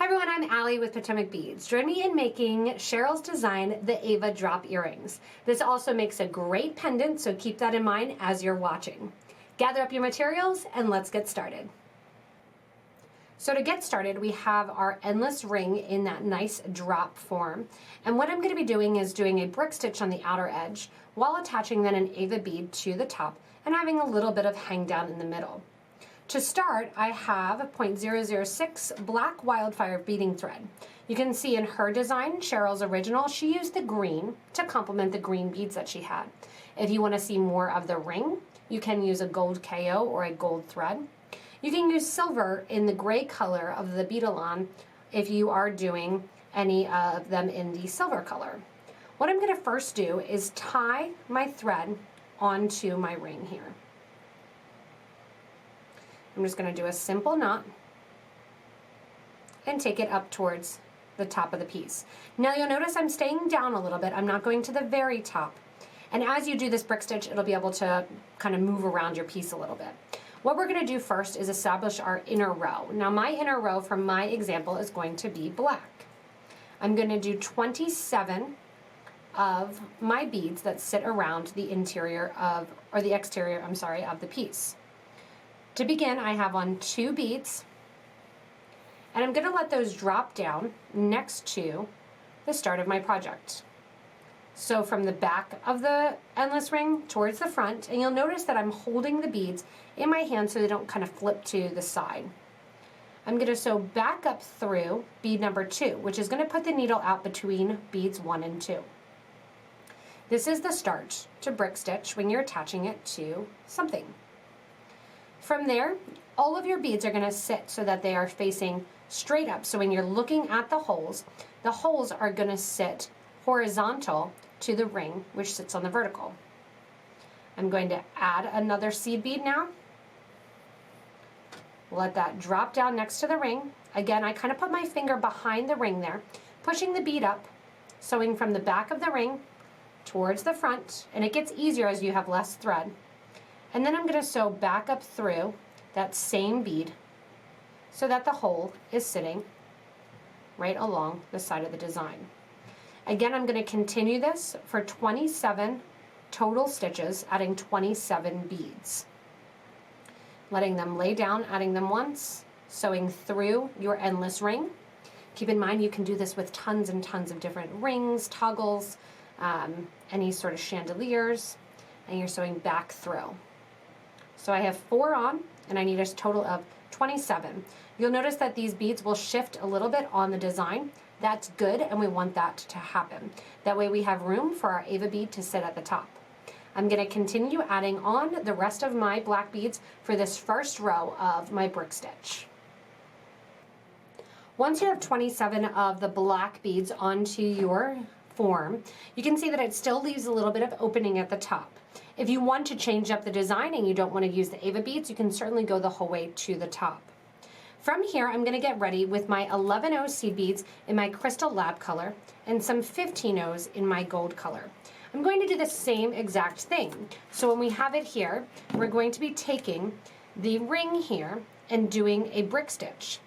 Hi everyone, I'm Allie with Potomac Beads. Join me in making Sheryl's design, the AVA Drop Earrings. This also makes a great pendant, so keep that in mind as you're watching. Gather up your materials and let's get started. So to get started, we have our endless ring in that nice drop form. And what I'm going to be doing is doing a brick stitch on the outer edge while attaching then an AVA bead to the top and having a little bit of hang down in the middle. To start, I have a 0.006 black wildfire beading thread. You can see in her design, Sheryl's original, she used the green to complement the green beads that she had. If you want to see more of the ring, you can use a gold KO or a gold thread. You can use silver in the gray color of the beadalon if you are doing any of them in the silver color. What I'm going to first do is tie my thread onto my ring here. I'm just going to do a simple knot and take it up towards the top of the piece. Now you'll notice I'm staying down a little bit. I'm not going to the very top. And as you do this brick stitch, it'll be able to kind of move around your piece a little bit. What we're going to do first is establish our inner row. Now my inner row from my example is going to be black. I'm going to do 27 of my beads that sit around the interior of, or the exterior, I'm sorry, of the piece. To begin, I have on 2 beads, and I'm going to let those drop down next to the start of my project. So from the back of the endless ring towards the front, and you'll notice that I'm holding the beads in my hand so they don't kind of flip to the side. I'm going to sew back up through bead number 2, which is going to put the needle out between beads 1 and 2. This is the start to brick stitch when you're attaching it to something. From there, all of your beads are going to sit so that they are facing straight up. So when you're looking at the holes are going to sit horizontal to the ring, which sits on the vertical. I'm going to add another seed bead now. Let that drop down next to the ring. Again, I kind of put my finger behind the ring there, pushing the bead up, sewing from the back of the ring towards the front, and it gets easier as you have less thread. And then I'm going to sew back up through that same bead so that the hole is sitting right along the side of the design. Again, I'm going to continue this for 27 total stitches, adding 27 beads. Letting them lay down, adding them once, sewing through your endless ring. Keep in mind you can do this with tons and tons of different rings, toggles, any sort of chandeliers, and you're sewing back through. So I have 4 on, and I need a total of 27. You'll notice that these beads will shift a little bit on the design. That's good, and we want that to happen. That way we have room for our AVA bead to sit at the top. I'm going to continue adding on the rest of my black beads for this first row of my brick stitch. Once you have 27 of the black beads onto your form, you can see that it still leaves a little bit of opening at the top. If you want to change up the design and you don't want to use the AVA beads, you can certainly go the whole way to the top. From here, I'm going to get ready with my 11-0 seed beads in my crystal lab color and some 15-0s in my gold color. I'm going to do the same exact thing. So when we have it here, we're going to be taking the ring here and doing a brick stitch.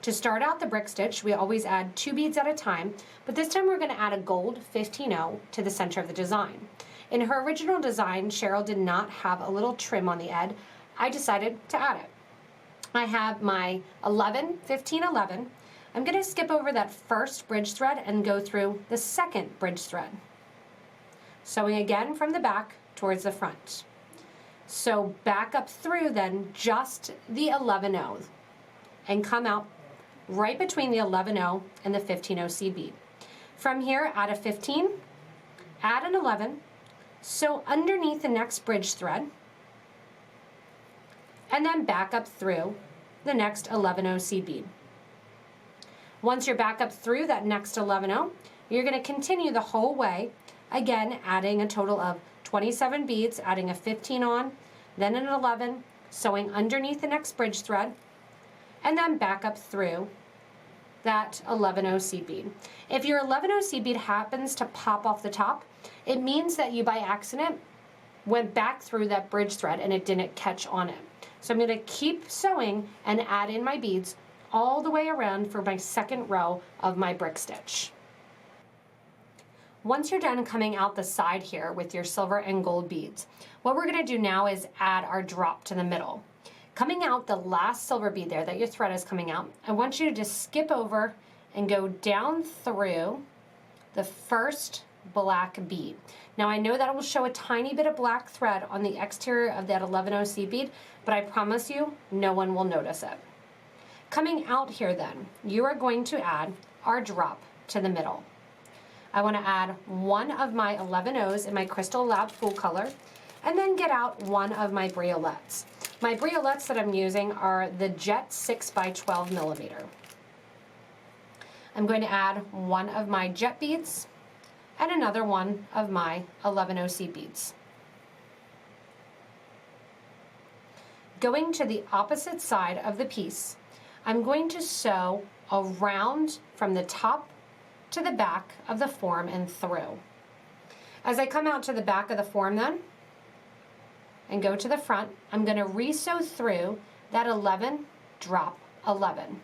To start out the brick stitch, we always add 2 beads at a time, but this time we're going to add a gold 15-0 to the center of the design. In her original design, Sheryl did not have a little trim on the end. I decided to add it. I have my 11, 15, 11. I'm going to skip over that first bridge thread and go through the second bridge thread. Sewing again from the back towards the front. Sew back up through then just the 11-0 and come out right between the 11-0 and the 15-0 seed bead. From here, add a 15, add an 11, sew underneath the next bridge thread, and then back up through the next 11-0 seed bead. Once you're back up through that next 11-0, you're going to continue the whole way, again adding a total of 27 beads, adding a 15 on, then an 11, sewing underneath the next bridge thread, and then back up through that 11-0 seed bead. If your 11-0 seed bead happens to pop off the top, it means that you by accident went back through that bridge thread and it didn't catch on it. So I'm going to keep sewing and add in my beads all the way around for my second row of my brick stitch. Once you're done coming out the side here with your silver and gold beads, what we're going to do now is add our drop to the middle. Coming out the last silver bead there that your thread is coming out, I want you to just skip over and go down through the first black bead. Now I know that will show a tiny bit of black thread on the exterior of that 11-0 seed bead, but I promise you no one will notice it. Coming out here then, you are going to add our drop to the middle. I want to add one of my 11-0s in my Crystal Lab Full Color, and then get out one of my briolettes. My briolettes that I'm using are the Jet 6x12 millimeter. I'm going to add one of my jet beads and another one of my 11-0 seed beads. Going to the opposite side of the piece, I'm going to sew around from the top to the back of the form and through. As I come out to the back of the form then, and go to the front, I'm going to re-sew through that 11, drop 11.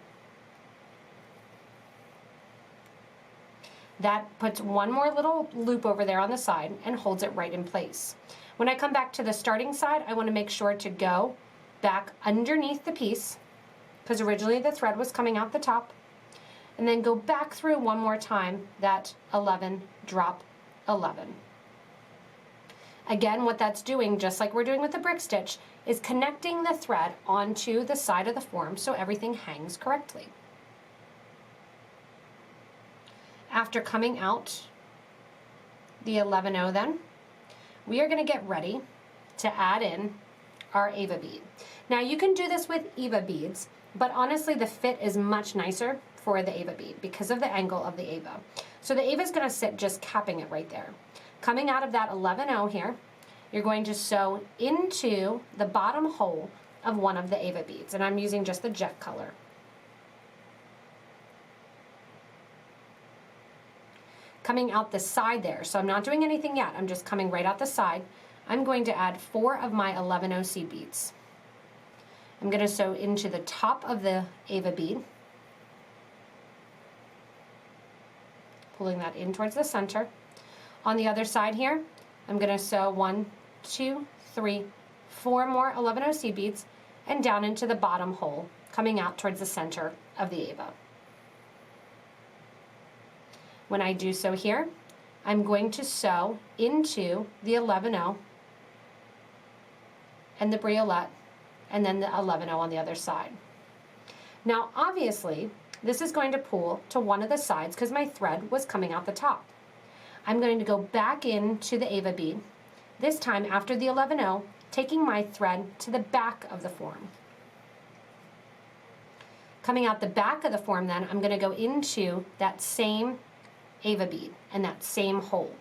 That puts one more little loop over there on the side and holds it right in place. When I come back to the starting side, I want to make sure to go back underneath the piece, because originally the thread was coming out the top, and then go back through one more time that 11, drop 11. Again, what that's doing, just like we're doing with the brick stitch, is connecting the thread onto the side of the form so everything hangs correctly. After coming out the 11-0 then, we are going to get ready to add in our AVA bead. Now you can do this with AVA beads, but honestly the fit is much nicer for the AVA bead because of the angle of the AVA. So the AVA is going to sit just capping it right there. Coming out of that 11-0 here, you're going to sew into the bottom hole of one of the AVA beads, and I'm using just the jet color. Coming out the side there, so I'm not doing anything yet, I'm just coming right out the side. I'm going to add 4 of my 11-0 seed beads. I'm going to sew into the top of the AVA bead, pulling that in towards the center. On the other side here, I'm going to sew 1, 2, 3, 4 more 11-0 seed beads and down into the bottom hole, coming out towards the center of the AVA. When I do so here, I'm going to sew into the 11-0 and the briolette, and then the 11-0 on the other side. Now obviously, this is going to pull to one of the sides because my thread was coming out the top. I'm going to go back into the AVA bead, this time after the 11-0, taking my thread to the back of the form. Coming out the back of the form then, I'm going to go into that same AVA bead and that same hole.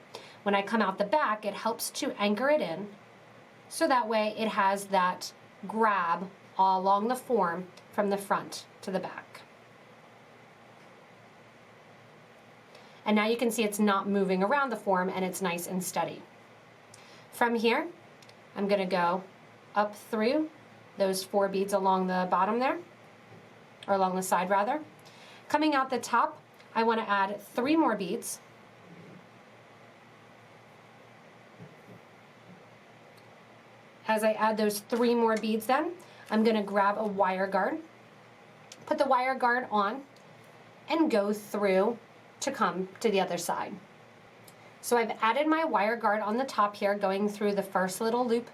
When I come out the back, it helps to anchor it in, so that way it has that grab all along the form from the front to the back. And now you can see it's not moving around the form and it's nice and steady. From here, I'm going to go up through those 4 beads along the bottom there, or along the side rather. Coming out the top, I want to add 3 more beads. As I add those 3 more beads then, I'm going to grab a wire guard, put the wire guard on, and go through to come to the other side. So I've added my wire guard on the top here, going through the first little loop,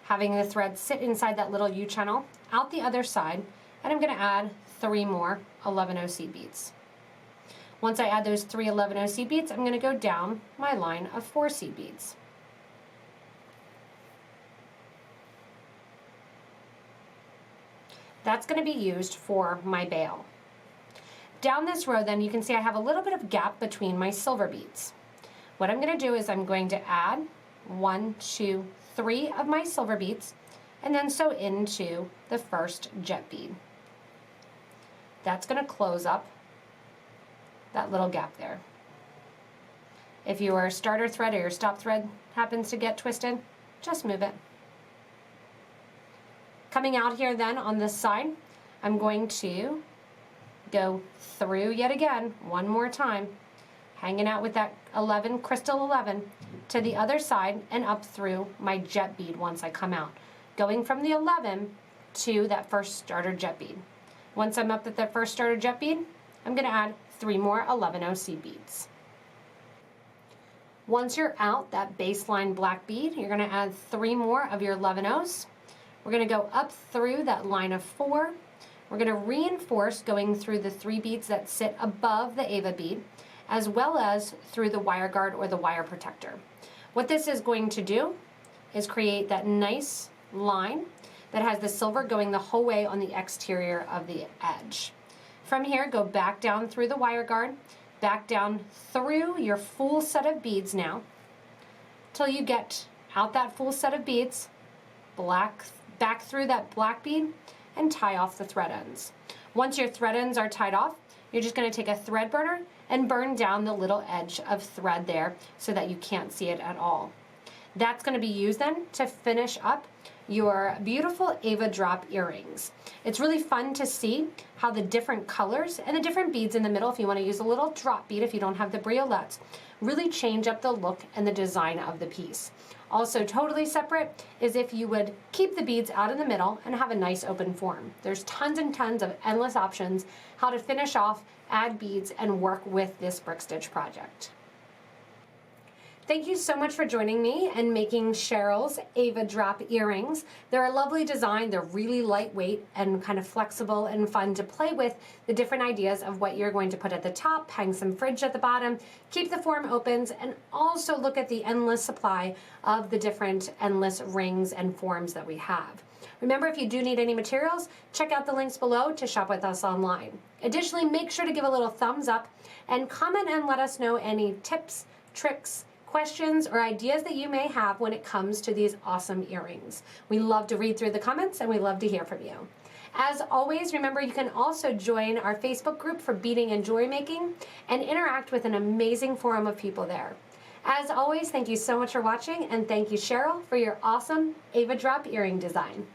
having the thread sit inside that little U channel, out the other side, and I'm going to add 3 more 11-0 seed beads. Once I add those 3 11-0 seed beads, I'm going to go down my line of 4 seed beads. That's going to be used for my bail. Down this row then, you can see I have a little bit of gap between my silver beads. What I'm going to do is I'm going to add 1, 2, 3 of my silver beads and then sew into the first jet bead. That's going to close up that little gap there. If your starter thread or your stop thread happens to get twisted, just move it. Coming out here then on this side, I'm going to go through yet again, one more time, hanging out with that 11, crystal 11, to the other side and up through my jet bead once I come out, going from the 11 to that first starter jet bead. Once I'm up at that first starter jet bead, I'm going to add 3 more 11-0 seed beads. Once you're out that baseline black bead, you're going to add 3 more of your 11-0s. We're going to go up through that line of 4. We're going to reinforce going through the 3 beads that sit above the AVA bead, as well as through the wire guard or the wire protector. What this is going to do is create that nice line that has the silver going the whole way on the exterior of the edge. From here, go back down through the wire guard, back down through your full set of beads now, till you get out that full set of beads, back through that black bead, and tie off the thread ends. Once your thread ends are tied off, you're just going to take a thread burner and burn down the little edge of thread there so that you can't see it at all. That's going to be used then to finish up your beautiful AVA Drop earrings. It's really fun to see how the different colors and the different beads in the middle, if you want to use a little drop bead if you don't have the briolettes, really change up the look and the design of the piece. Also totally separate is if you would keep the beads out in the middle and have a nice open form. There's tons and tons of endless options how to finish off, add beads, and work with this brick stitch project. Thank you so much for joining me and making Sheryl's AVA Drop earrings. They're a lovely design. They're really lightweight and kind of flexible and fun to play with the different ideas of what you're going to put at the top, hang some fringe at the bottom, keep the form opens, and also look at the endless supply of the different endless rings and forms that we have. Remember, if you do need any materials, check out the links below to shop with us online. Additionally, make sure to give a little thumbs up and comment and let us know any tips, tricks, questions, or ideas that you may have when it comes to these awesome earrings. We love to read through the comments and we love to hear from you. As always, remember you can also join our Facebook group for beading and jewelry making and interact with an amazing forum of people there. As always, thank you so much for watching, and thank you, Sheryl, for your awesome AVA Drop earring design.